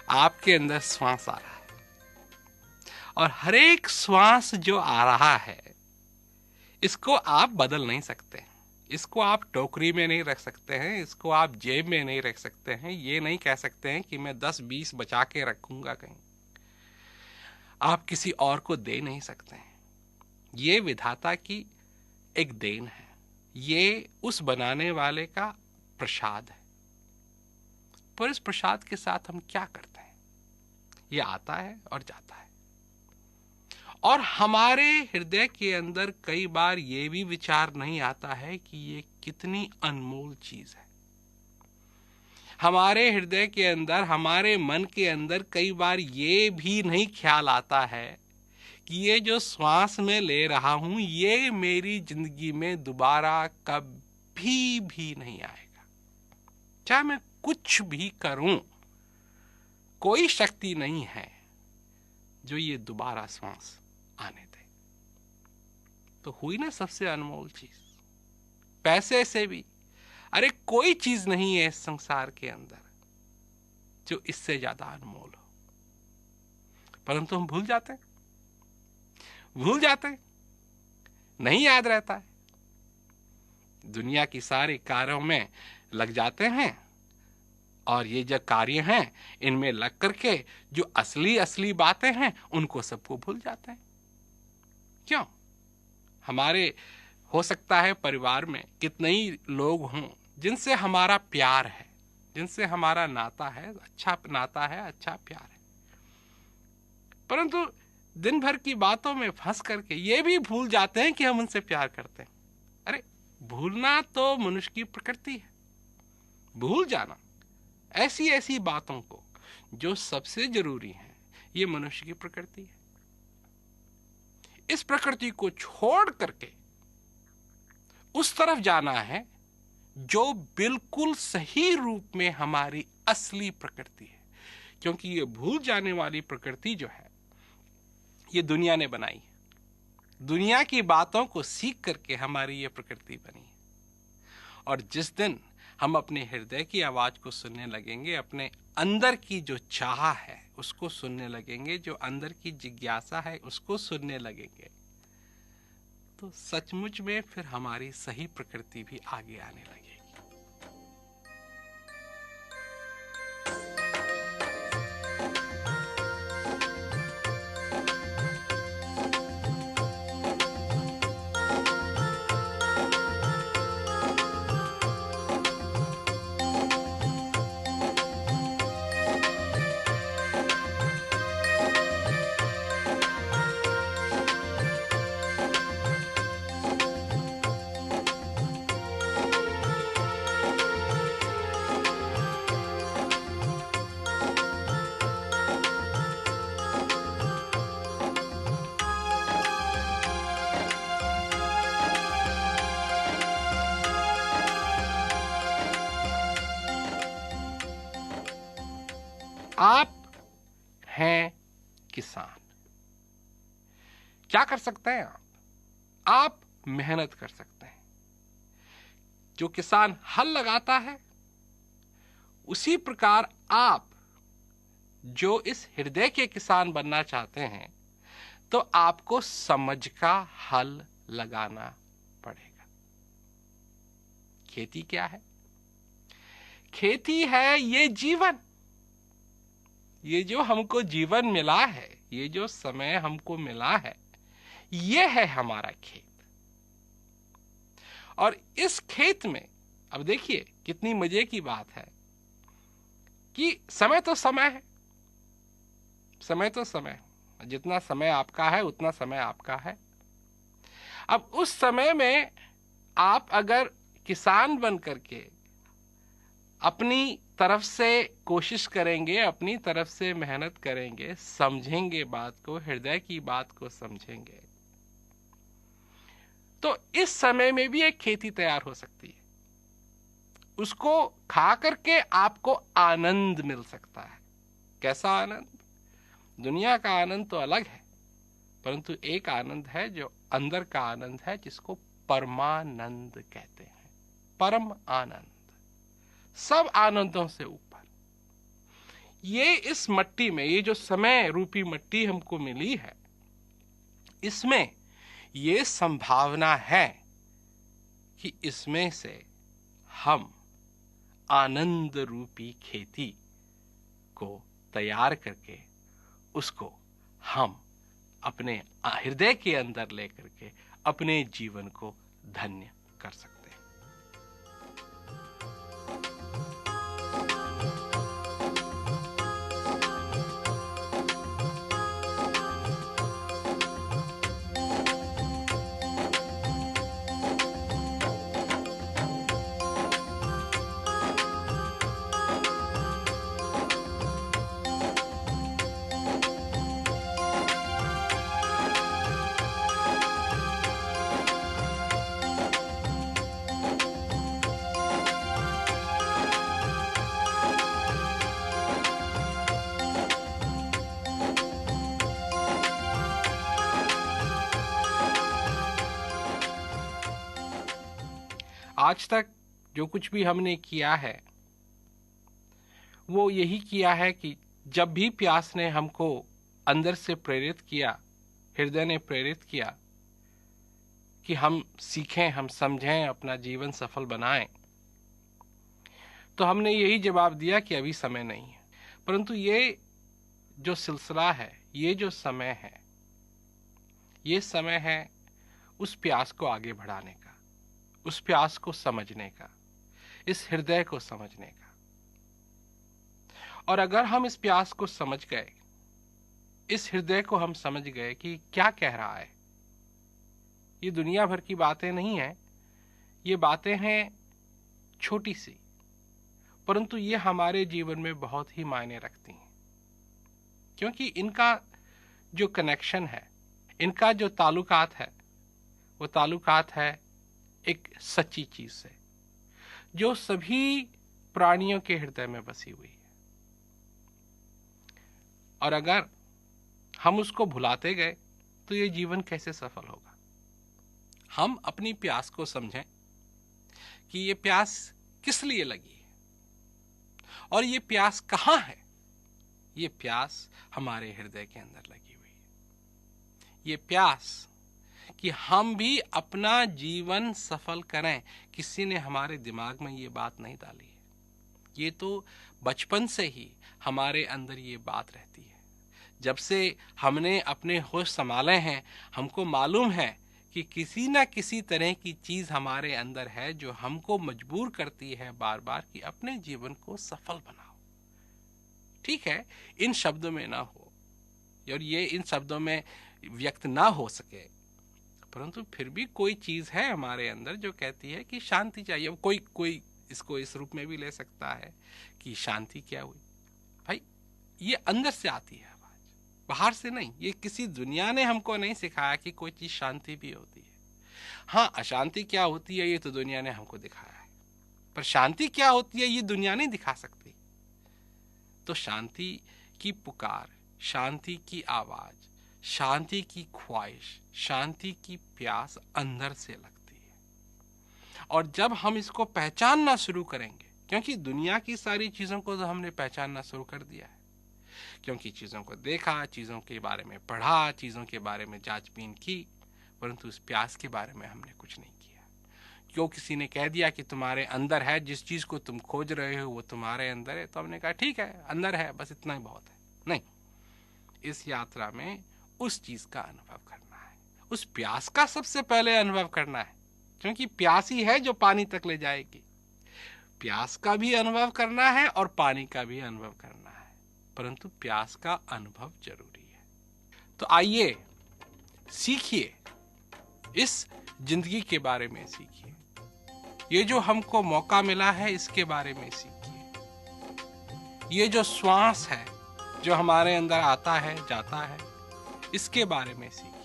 आपके अंदर श्वास आ रहा है, और हर एक श्वास जो आ रहा है इसको आप बदल नहीं सकते, इसको आप टोकरी में नहीं रख सकते हैं, इसको आप जेब में नहीं रख सकते हैं, ये नहीं कह सकते हैं कि मैं 10-20 बचा के रखूंगा कहीं। आप किसी और को दे नहीं सकते हैं। ये विधाता की एक देन है, ये उस बनाने वाले का प्रसाद है। पर इस प्रसाद के साथ हम क्या करते हैं? ये आता है और जाता है, और हमारे हृदय के अंदर कई बार ये भी विचार नहीं आता है कि ये कितनी अनमोल चीज है। हमारे हृदय के अंदर, हमारे मन के अंदर कई बार ये भी नहीं ख्याल आता है कि ये जो श्वास में ले रहा हूं ये मेरी जिंदगी में दोबारा कभी भी नहीं आएगा। चाहे मैं कुछ भी करूं, कोई शक्ति नहीं है जो ये दोबारा श्वास आने दे। तो हुई ना सबसे अनमोल चीज। पैसे से भी, अरे कोई चीज नहीं है इस संसार के अंदर जो इससे ज्यादा अनमोल हो, परंतु हम भूल जाते हैं, नहीं याद रहता है। दुनिया की सारे कार्यों में लग जाते हैं, और ये जो कार्य हैं इनमें लग करके जो असली असली बातें हैं उनको सबको भूल जाते हैं। क्यों? हमारे हो सकता है परिवार में कितने ही लोग हों जिनसे हमारा प्यार है, जिनसे हमारा नाता है, अच्छा नाता है, अच्छा प्यार है, परंतु दिन भर की बातों में फंस करके ये भी भूल जाते हैं कि हम उनसे प्यार करते हैं। अरे भूलना तो मनुष्य की प्रकृति है। भूल जाना ऐसी ऐसी बातों को जो सबसे जरूरी है, ये मनुष्य की प्रकृति है। इस प्रकृति को छोड़ करके उस तरफ जाना है जो बिल्कुल सही रूप में हमारी असली प्रकृति है। क्योंकि ये भूल जाने वाली प्रकृति जो है ये दुनिया ने बनाई है, दुनिया की बातों को सीख करके हमारी ये प्रकृति बनी है। और जिस दिन हम अपने हृदय की आवाज को सुनने लगेंगे, अपने अंदर की जो चाह है उसको सुनने लगेंगे, जो अंदर की जिज्ञासा है उसको सुनने लगेंगे, तो सचमुच में फिर हमारी सही प्रकृति भी आगे आने लगेगी। आप हैं किसान, क्या कर सकते हैं आप मेहनत कर सकते हैं। जो किसान हल लगाता है उसी प्रकार आप जो इस हृदय के किसान बनना चाहते हैं तो आपको समझ का हल लगाना पड़ेगा। खेती क्या है? खेती है ये जीवन, ये जो हमको जीवन मिला है, ये जो समय हमको मिला है, ये है हमारा खेत। और इस खेत में अब देखिए कितनी मजे की बात है कि समय तो समय है, समय तो समय, जितना समय आपका है उतना समय आपका है। अब उस समय में आप अगर किसान बन करके अपनी तरफ से कोशिश करेंगे, अपनी तरफ से मेहनत करेंगे, समझेंगे बात को, हृदय की बात को समझेंगे, तो इस समय में भी एक खेती तैयार हो सकती है। उसको खा करके आपको आनंद मिल सकता है। कैसा आनंद? दुनिया का आनंद तो अलग है, परंतु एक आनंद है जो अंदर का आनंद है, जिसको परमानंद कहते हैं। परम आनंद, सब आनंदों से ऊपर। ये इस मट्टी में, ये जो समय रूपी मट्टी हमको मिली है, इसमें ये संभावना है कि इसमें से हम आनंद रूपी खेती को तैयार करके उसको हम अपने हृदय के अंदर लेकर के अपने जीवन को धन्य कर सकते हैं। आज तक जो कुछ भी हमने किया है वो यही किया है कि जब भी प्यास ने हमको अंदर से प्रेरित किया, हृदय ने प्रेरित किया कि हम सीखें, हम समझें, अपना जीवन सफल बनाएं, तो हमने यही जवाब दिया कि अभी समय नहीं है। परंतु ये जो सिलसिला है, ये जो समय है, ये समय है उस प्यास को आगे बढ़ाने का, उस प्यास को समझने का, इस हृदय को समझने का। और अगर हम इस प्यास को समझ गए, इस हृदय को हम समझ गए कि क्या कह रहा है, ये दुनिया भर की बातें नहीं है, ये बातें हैं छोटी सी, परंतु ये हमारे जीवन में बहुत ही मायने रखती हैं, क्योंकि इनका जो कनेक्शन है, इनका जो ताल्लुकात है, वो ताल्लुकात है एक सच्ची चीज से जो सभी प्राणियों के हृदय में बसी हुई है। और अगर हम उसको भुलाते गए तो ये जीवन कैसे सफल होगा। हम अपनी प्यास को समझें कि ये प्यास किस लिए लगी है और ये प्यास कहाँ है। ये प्यास हमारे हृदय के अंदर लगी हुई है। ये प्यास कि हम भी अपना जीवन सफल करें, किसी ने हमारे दिमाग में ये बात नहीं डाली है। ये तो बचपन से ही हमारे अंदर ये बात रहती है। जब से हमने अपने होश संभाले हैं, हमको मालूम है कि किसी ना किसी तरह की चीज हमारे अंदर है जो हमको मजबूर करती है बार बार कि अपने जीवन को सफल बनाओ। ठीक है, इन शब्दों में ना हो और ये इन शब्दों में व्यक्त ना हो सके, परंतु फिर भी कोई चीज है हमारे अंदर जो कहती है कि शांति चाहिए। कोई इसको इस रूप में भी ले सकता है कि शांति क्या हुई। भाई, ये अंदर से आती है आवाज, बाहर से नहीं। ये किसी दुनिया ने हमको नहीं सिखाया कि कोई चीज शांति भी होती है। हाँ, अशांति क्या होती है ये तो दुनिया ने हमको दिखाया है, पर शांति क्या होती है ये दुनिया नहीं दिखा सकती। तो शांति की पुकार, शांति की आवाज, शांति की ख्वाहिश, शांति की प्यास अंदर से लगती है। और जब हम इसको पहचानना शुरू करेंगे, क्योंकि दुनिया की सारी चीजों को तो हमने पहचानना शुरू कर दिया है, क्योंकि चीजों को देखा, चीजों के बारे में पढ़ा, चीजों के बारे में जांचबीन की, परंतु उस प्यास के बारे में हमने कुछ नहीं किया। क्यों किसी ने कह दिया कि तुम्हारे अंदर है, जिस चीज को तुम खोज रहे हो वो तुम्हारे अंदर है, तो हमने कहा ठीक है, अंदर है, बस इतना ही बहुत है। नहीं, इस यात्रा में उस चीज का अनुभव करना है, उस प्यास का सबसे पहले अनुभव करना है, क्योंकि प्यास ही है जो पानी तक ले जाएगी। प्यास का भी अनुभव करना है और पानी का भी अनुभव करना है, परंतु प्यास का अनुभव जरूरी है। तो आइए सीखिए, इस जिंदगी के बारे में सीखिए, ये जो हमको मौका मिला है इसके बारे में सीखिए, ये जो श्वास है जो हमारे अंदर आता है जाता है इसके बारे में सीखिए।